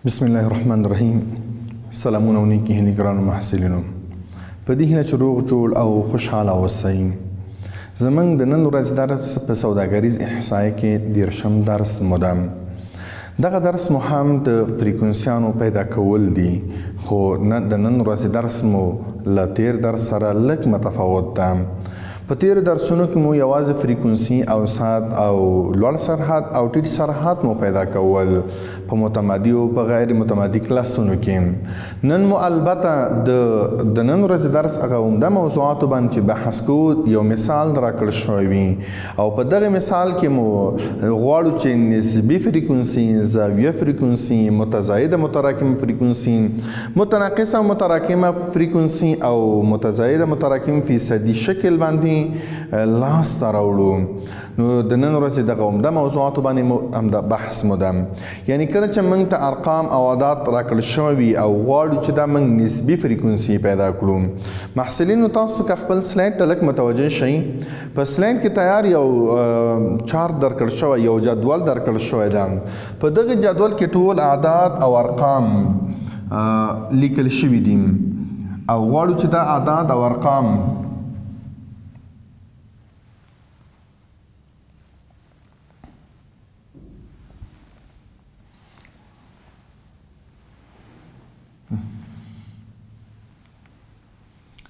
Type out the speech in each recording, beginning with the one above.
بسم الله الرحمن الرحیم. سلامونه او نیکې هیلې ګرانو محصلینو، په دې هیله چې روغ جوړ او خوشحاله اوسئ. زموږ د نن ورځ درس په سوداګریز احصایې کې 13 درس مو ده. دغه درس مو هم د فریکونسیانو پیدا کول دي، خو د نن ورځ درس مو له تیر درس سره لږ متفاوت ده. په تیر درسونو کې مو یوازې فریکونسي او ساعت او لوړ سرحد او ټیټ سرحد مو پیدا کول په متمادي او په غیر متمادي کلاسونو کې. نن مو البته د نن ورځې درس هغه عمده موضوعاتو باندې چې بحث کوو یو مثال راکړل شوی وي، او په دغه مثال کې مو غواړو چې نسبي فریکونسي، زاویه فریکونسي، متزایده متراکم فریکونسي، متناقصه متراکمه فریکونسي او متزایده متراکم فیصدي شکل باندې لاس ته راوړو. نو د نن ورځې دغه عمده موضوعاتو باندې همدا بحث مو ده. یعنی کله چې موږ ته ارقام او عدات راکړل شوي وي او غواړو چې دا موږ نسبي فریکونسي پیدا کړو. محصلینو تاسو که خپل سلاید ته لږ متوجه شئ، په سلاید کې تیار یو چارت درکړل شوی، یو جدول درکړل شوی ده. په دغه جدول کې ټول اعداد او ارقام لیکل شوي دي او غواړو چې دا اعداد او ارقام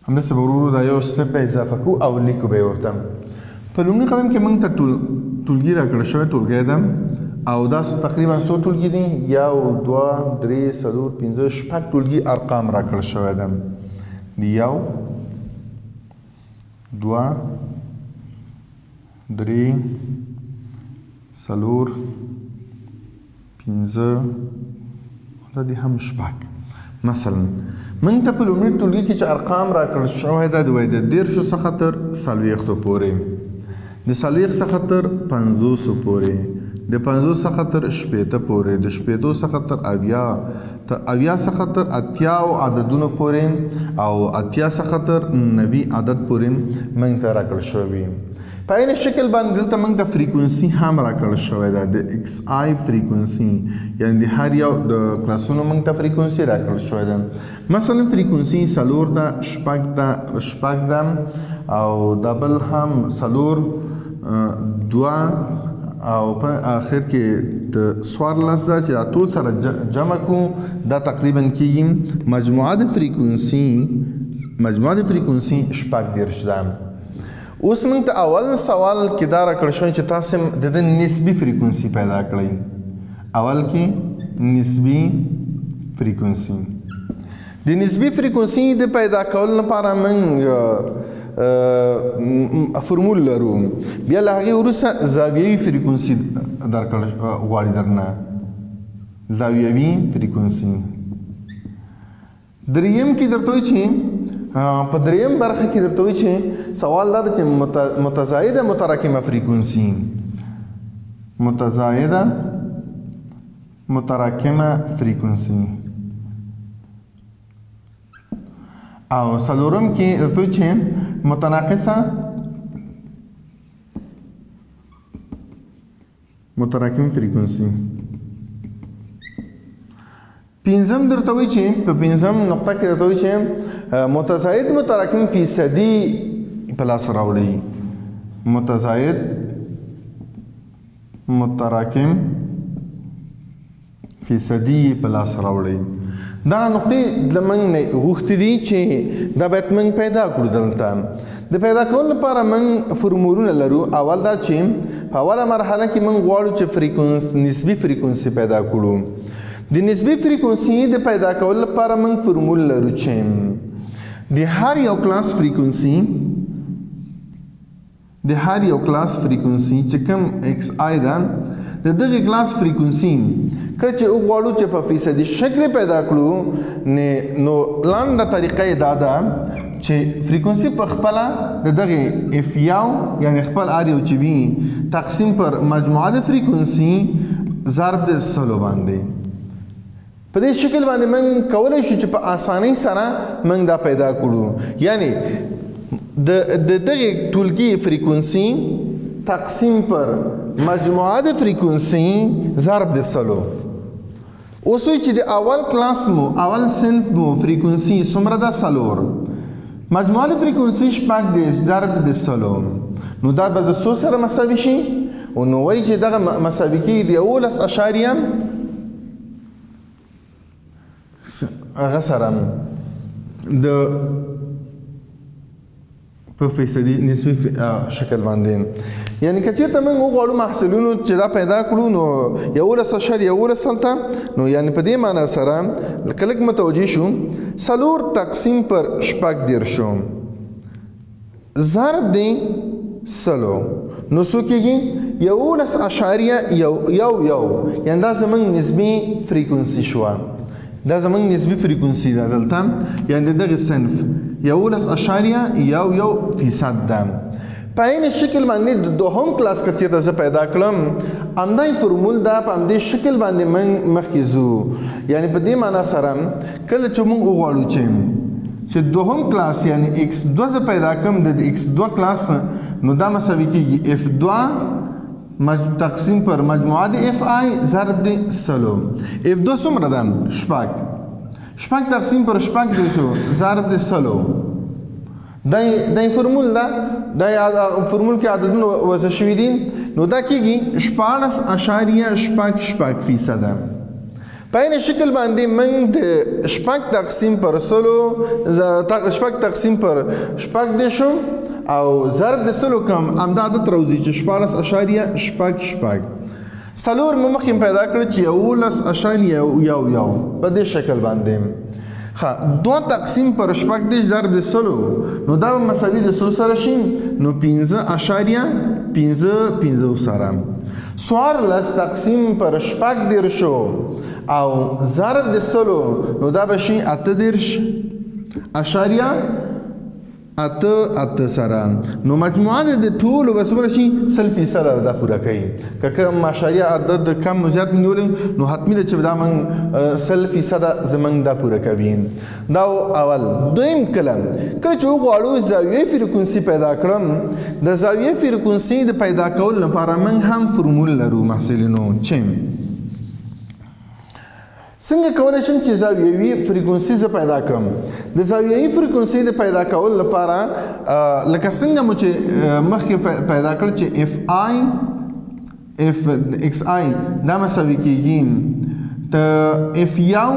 همداسې به ورو دا یو سټپ به اضافه کوو او لیکو به یې ورته. په لومړي قدم کې موږ ته ټولګي راکړل شوی ټولګی ده او دا تقریبا څو ټولګي دي؟ 1 2 3 4 5 6 ټولګي ارقام راکړل شوی ده. 1 2 3 4 5 دا دي هم 6. مثلا موږ ته په لومړي ټولګي کې چې ارقام راکړل شوی ده د 13 څخه تر 40 پورې، د 40 څخه تر 50 پورې، د 50 څخه تر 60 پورې، د 60 څخه تر 80 څخه تر 80 عددونو پورې او 80 څخه تر 90 عدد پورې موږ ته راکړل شوی. په عین شکل باندې دلته موږ ته فریکونسي هم راکړل شوی ده، د ایکس آی فریکونسي، یعنی د هر یو د کلاسونو موږ ته فریکونسي راکړل شوی ده. مثلا فریکونسي 4 ده، 6 ده او دبل هم 4 2 او په آخر کې د 14 ده چې دا ټول سره جمع کوو دا تقریبا کېږي مجموعه د فریکونسي 14 ده. اوس موږ ته اول سوال کې دا راکړل شوی چې تاسو د نسبي فریکونسي پیدا کړئ. اول کې نسبي فریکونسي، د نسبي فریکونسي د پیدا کولو لپاره موږ فرمول لرو. بیا له هغې وروسته زاویوي فریکونسي درکړل غواړي درنه، زاویوي فریکونسي. دریم کې درته وایي چې په دریم برخه کې درته وایي چې سوال دا ده چې متزایده متراکمه فریکونسي، متزایده متراکمه فریکونسي، او څلورم کې درته وایي چې متناقصه متراکم فریکونسي. پنځم درته وایي چې په پنځم نقطه کې درته وایي چې متزاید متراکم فیصدي په لاس راوړي، متزاید متراکم فیصدي په لاس راوړي. دا نقطې له موږ نه غوښتي دي چې دا باید موږ پیدا کړو. دلته د پیدا کولو لپاره موږ فرمولونه لرو. اول دا چې په اوله مرحله کې موږ غواړو چې نسبي فریکونسي پیدا کړو. د نسبي فریکونسي د پیدا کولو لپاره موږ فرمول لرو چې د هر یو کلاس فریکونسي چې کوم ایکس آی ده د دغه کلاس فریکونسي کله چې وغواړو چې په فیصدي شکل پیدا کړو نو لاندې طریقه یې دا ده چې فریکونسي په خپله د دغه اف یو یعنی خپل آر یو چې وي تقسیم پر مجموعه د فریکونسي ضرب د 100 باندې. په دې شکل باندې موږ کولی شو چې په اسانۍ سره موږ دا پیدا کړو. یعنی د دغه ټولګي فریکونسي تقسیم پر مجموعه د فریکونسي ضرب د 100. اوس وایي چې د اول کلاس مو اول صنف مو فریکونسي څومره ده؟ 4. مجموعه فریکونسي 14 ضرب د 10 نو دا به د 100 سره مساوي شي، او نو وایي چې دغه مساوي کېږي د 11.8 هغه سره د په فیصدي نسبي شکل باندې. یعنی که چېرته موږ وغواړو محصلینو چې دا پیدا کړو نو 11.11 هلته نو یعنی په دې معنا سره لږ لږ متوجه شو 4 تقسیم پر 14 ضرب دی 100 نو څو کېږي 11.11 یعنی دا زموږ نسبي فریکونسي شوه، دا زموږ نسبي فریکونسي ده دلته، یعنی د دغه صنف 11.11% ده. په عین شکل باندې د دوهم کلاس که چېرته زه پیدا کړم همدای فرمول ده په همدې شکل باندې موږ مخکې ځو. یعنی په دې معنا سره کله چې موږ وغواړو چې دوهم کلاس یعنی x2 زه پیدا کړم د x2 کلاس نو دا مساوي کېږي f2 تقسیم پر مجموعه د fi ضرب د 100. f2 څومره ده؟ 8 تقسیم پر 14 ضرب د 100. دا فرمول ده، دا فرمول کې عددونه وضع شوي دي نو دا کېږي 14.8%. په عین شکل باندې موږ د 8 تقسیم پر 100 8 تقسیم پر 14 او ضرب د 100 کم همدا عدد راوځي چې 14.8 څلور مو مخکې پیدا کړ چې 11.11 په دې شکل باندې. ښه 2 تقسیم پر 14 ضرب د 100 نو دا به مساوي د 100 سره شي نو 15.15 سره. 14 تقسیم پر 14 او ضرب د 100 نو دا به شي 8.8 سره نو مجموعه د ټولو به څومره شي 100% دا پوره کوي. که کوم ماشاریه عدد کم زیات نیولې نو حتمي ده چې دا موږ 100% زموږ دا پوره کوي. دا اول. دویم کله چې وغواړو زاویې فریکونسي پیدا کړم د زاویې فریکونسي د پیدا کولو لپاره موږ هم فرمول لرو محصلینو چې څنګه کولی شم چې زاویوي فریکونسي زه پیدا کړم. د زاویوي فریکونسي د پیدا کولو لپاره لکه څنګه مو چې مخکې پیدا کړ چې اف xi دا مساوي کېږي د اف یو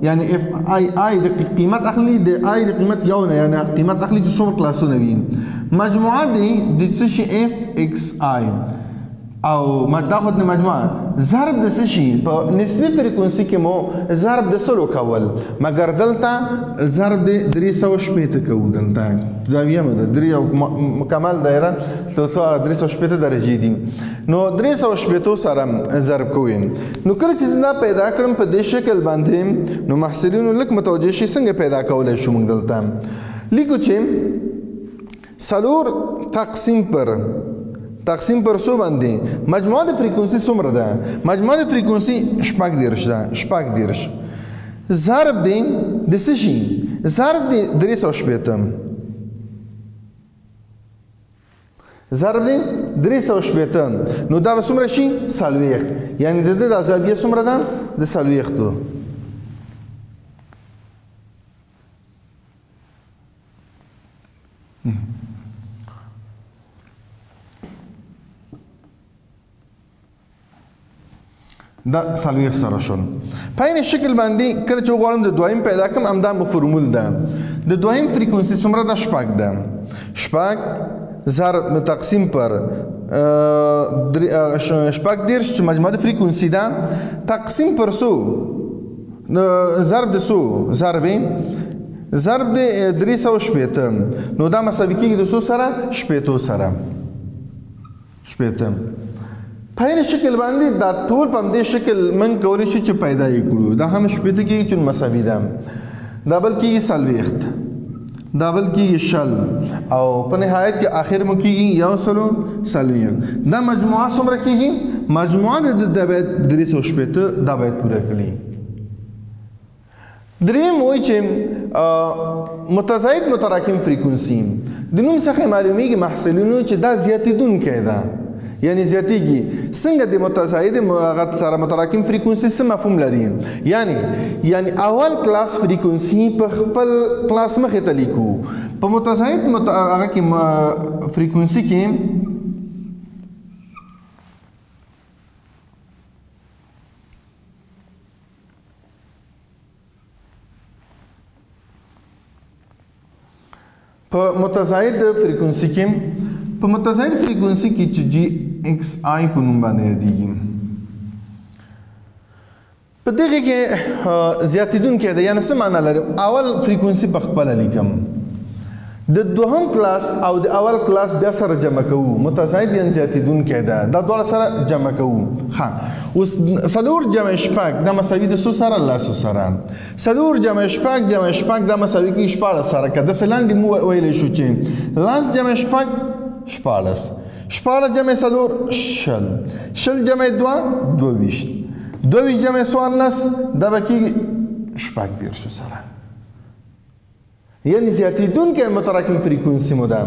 یعنی اف آی د قیمت اخلي د آی د قیمت یو نه یعنی قیمت اخلي چې څومره کلاسونه وي مجموعه دی د څه شي اف xi او دا خود نه مجموعه ضرب د څه شي په نسبي فریکونسي کې مو ضرب د 100 کول مګر دلته ضرب د 380 کوو. دلته زاویه مو د 3 مکمل دایره 380 درجې دي نو 380 سره ضرب کوئ. نو کله چې دا پیدا کړم په دې شکل باندې نو محصلینو لږ متوجه شي څنګه پیدا کولی شو موږ دلته لیکو چې 4 تقسیم پر 100 باندې مجموعه د فریکونسي څومره ده؟ مجموعه د فریکونسي 14 ده. 14 ضرب دی د څه شي؟ ضرب دی 380 ضرب دی 380 نو دا به څومره شي؟ 40 یعنی د دې د زاویه څومره ده؟ د 40. دا 40 سره شول. په عین شکل باندې کله چې وغواړم د دویم پیدا کړم همدا مو فرمول ده. د دویم فریکونسي څومره ده؟ 8 ده. 8 ضرب تقسیم پر 14 چې مجموعه د فریکونسي ده تقسیم پر 100 ضرب د 100 ضرب د 380 نو دا مساوي کېږي د 100 سره 80 سره 80. په عین شکل باندې دا ټول په همدې شکل موږ کولی شو چې پیدا یې کړو. دا هم 80 کېږي چې مساوي ده دا بل کېږي 40 دا بل کېږي 60 او په نهایت کې آخر مو کېږي 140. دا مجموعه څومره کېږي؟ مجموعه د 380 دا باید پوره کړي. دریم وایي چې متزاید متراکم فریکونسي د نوم څخه معلومیږي محصلینو چې دا زیاتېدونکی ده یعنی زیاتیږي. څنګه د متزاید هغه سره متراکم فریکونسي څه مفهوم لري؟ یعنی اول کلاس فریکونسي په خپل کلاس مخې ته لیکو. په متزاید هغه کې فریکونسي کې په متزاید فریکونسي کې چې جی ایکس آی په نوم باندې یادېږي. په دغه کې زیاتېدونکی دی. یعنې څه معنا لري؟ اول فریکونسي په خپله لیکم، د دوهم کلاس او د اول کلاس بیا سره جمع کوو. متزاید یعنې زیاتېدونکی ده، دا دواړه سره جمع کوو. ښه، اوس 4 جمع 6 دا مساوي د څو سره؟ لسو سره. 4 جمع 6 دا مساوي کېږي 14 سره. که داسې لاندې مو ویلی شو چې 10 جمع 6 14 جمع 4 شل جمع 2 22 جمع 14 دا به کېږي 18 سره. یعنې زیاتېدونکی متراکم فریکونسي مو ده.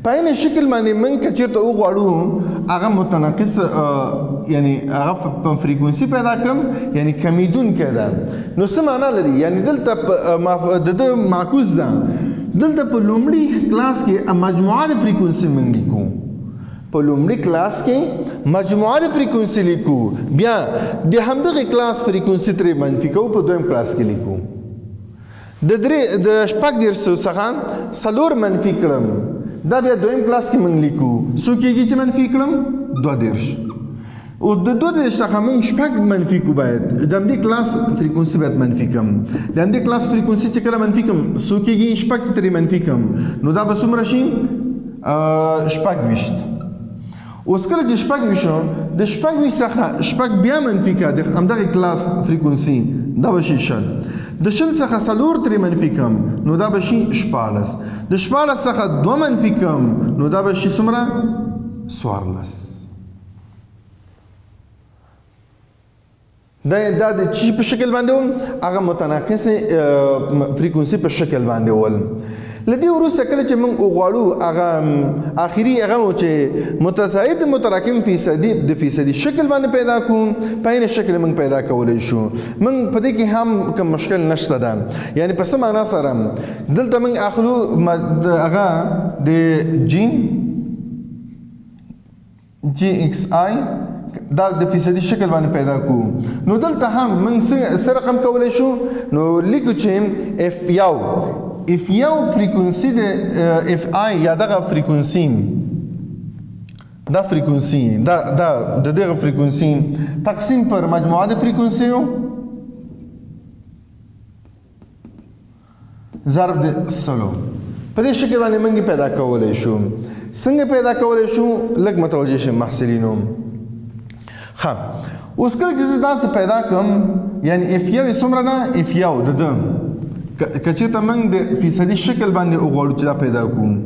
په عین شکل باندې موږ که چېرته وغواړو هغه متناقص یعنې هغه فریکونسي پیدا کړم، یعنې کمیدونکی ده. نو څه معنا لري؟ یعنې دلته د ده معکوس ده. دلته په لومړي کلاس کې مجموعه د فریکونسي موږ لیکو. په لومړي کلاس کې مجموعه د فریکونسي لیکو، بیا د همدغې کلاس فریکونسي ترې منفي کوو، په دویم کلاس کې لیکو. د 18 څخه 4 منفي کړم، دا بیا دویم کلاس کې موږ لیکو. څو کېږي چې منفي کړم؟ 22. او د 22 څخه موږ 6 منفي کو. باید د همدې کلاس فریکونسي باید منفي کړم. د همدې کلاس فریکونسي چې کله منفي کړم څو کېږي؟ 6 چې ترې منفي کړم نو دا به څومره شي؟ 26. اوس کله چې 26 شو، د 26 څخه 6 بیا منفي کړه د همدغې کلاس فریکونسي، دا به شي 6. د 6 څخه 4 ترې منفي کړم نو دا به شي 14. د 14 څخه 2 منفي کړم نو دا به شي څومره؟ 14. دا د چی په شکل باندې و؟ هغه متناقص فریکونسي په شکل باندې ول. له دې وروسته کله چې موږ وغواړو هغه آخري هغه و چې متزاید متراکم د فیصدي شکل باندې پیدا کړو، په عین شکل موږ پیدا کولی شو. موږ په دې کې هم کوم مشکل نشته ده. یعنې په څه معنا سره؟ دلته موږ اخلو هغه د جی ایکس آی دا د فیصدي شکل باندې پیدا کوو. نو دلته هم موږ څه رقم کولی شو؟ نو لیکو چې اف یو فریکونسي د اف آی یا دغه فریکونسي دا د دغه فریکونسي تقسیم پر مجموعه د فریکونسیو ضرب د 100. په دې شکل باندې موږ پیدا کولی شو. څنګه پیدا کولی شو؟ لږ متوجه شئ محصلینو. ښه، اوس کله چې زه دا څه پیدا کړم، یعنې اف یو یې څومره ده؟ اف یو د ده که چېرته موږ د فیصدي شکل باندې وغواړو چې دا پیدا کړو،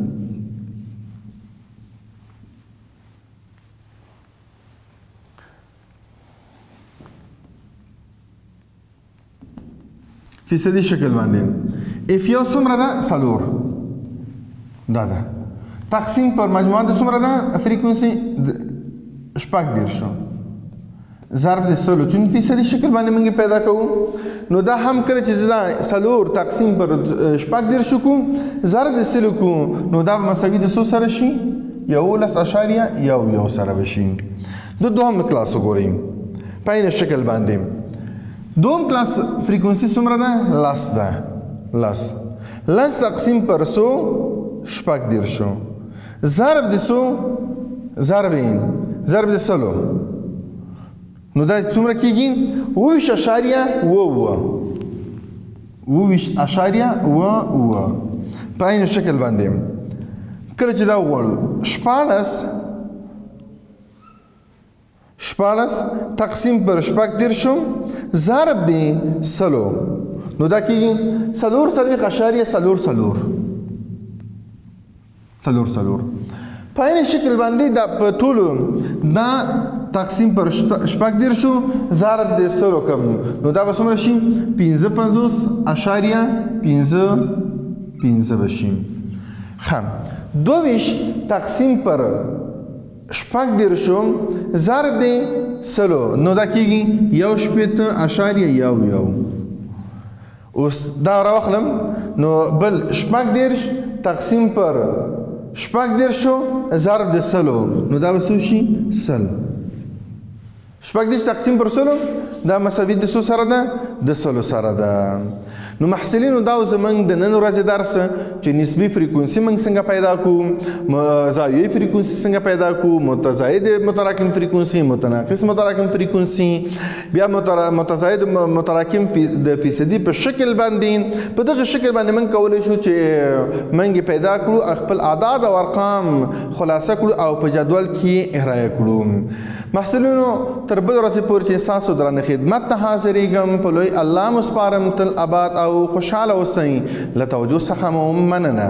فیصدي شکل باندې اف یو څومره ده؟ 4 دا ده. تقسیم پر مجموعه د څومره ده؟ فریکونسي 18 ضرب د 100 چون فیصدي شکل باندې موږ پیدا کوو. نو دا هم کله چې دا 4 تقسیم پر 18 کوو ضرب د 100 کوو نو دا مساوي د 100 سره شي 11.1 سره بشي. د دوهم کلاس وګورئ په عین شکل باندې. دوم کلاس فریکونسي څومره ده؟ 10 ده. 10 تقسیم پر 100 18 ضرب د 100 ضرب د 100 نو دا څومره کېږي؟ 22.2 په عین شکل باندې. کله چې دا وغواړو 14 تقسیم پر 18 ضرب د 100 نو دا کېږي 4.4 په عین شکل باندې دا په ټولو دا تقسیم پر 18 ضرب د 100 کم نو دا به څومره شي؟ 55.55 بشي. ښه، 22 تقسیم پر شپږ دېرشو ضرب دی سلو نو دا کېږي 1.1. اوس دا راواخلم نو بل شپږ دېرش تقسیم پر شپږ دېرشو ضرب د سلو نو دا به څه شي 100. شپږ دېرش تقسیم پر سلو دا مساوي د څو سره ده د سلو سره ده. نو محصلینو دا زمونږ د نن ورځې درس چې نسبي فریکونسي موږ څنګه پیدا کوو، زاویوي فریکونسي څنګه پیدا کوو، متزاید متراکم فریکونسي، متناقص متراکم فریکونسي، بیا متزاید متراکم د فیصدي په شکل باندې. په دغه شکل باندې موږ کولی شو چې موږ پیدا کړو، خپل اعداد او ارقام خلاصه کړو او په جدول کې احرایه کړو. محصلینو تر بل ورځې پورې چې ستاسو درانه خدمت ته حاضرېږم په لوی الله مو سپارم. تل اباد او خوشحاله اوسئ. له توجه څخه مو مننه.